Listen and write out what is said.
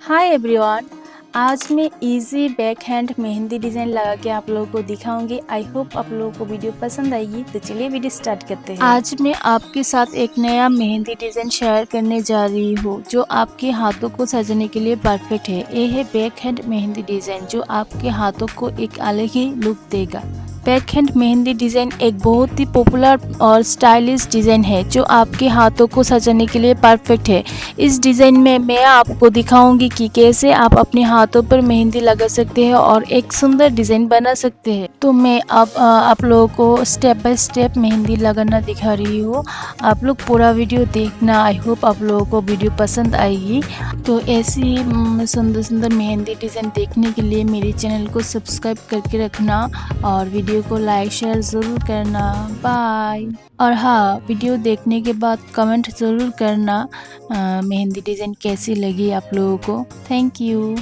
Hi everyone. आज मैं easy back hand mehndi design लगा के आप लोगों को दिखाऊंगी। आई होप आप लोगों को वीडियो पसंद आएगी। तो चलिए वीडियो स्टार्ट करते हैं। आज मैं आपके साथ एक नया मेहंदी डिज़ाइन शेयर करने जा रही हूँ जो आपके हाथों को सजाने के लिए परफेक्ट है। ये है बैक हैंड मेहंदी डिज़ाइन जो आपके हाथों को एक अलग ही लुक देगा। बैक हैंड मेहंदी डिज़ाइन एक बहुत ही पॉपुलर और स्टाइलिश डिज़ाइन है जो आपके हाथों को सजाने के लिए परफेक्ट है। इस डिज़ाइन में मैं आपको दिखाऊंगी कि कैसे आप अपने हाथों पर मेहंदी लगा सकते हैं और एक सुंदर डिज़ाइन बना सकते हैं। तो मैं अब आप लोगों को स्टेप बाय स्टेप मेहंदी लगाना दिखा रही हूँ। आप लोग पूरा वीडियो देखना। आई होप आप लोगों को वीडियो पसंद आएगी। तो ऐसी सुंदर सुंदर मेहंदी डिज़ाइन देखने के लिए मेरे चैनल को सब्सक्राइब करके रखना और वीडियो को लाइक शेयर ज़रूर करना। बाय। और हाँ, वीडियो देखने के बाद कमेंट ज़रूर करना मेहंदी डिज़ाइन कैसी लगी आप लोगों को। Thank you.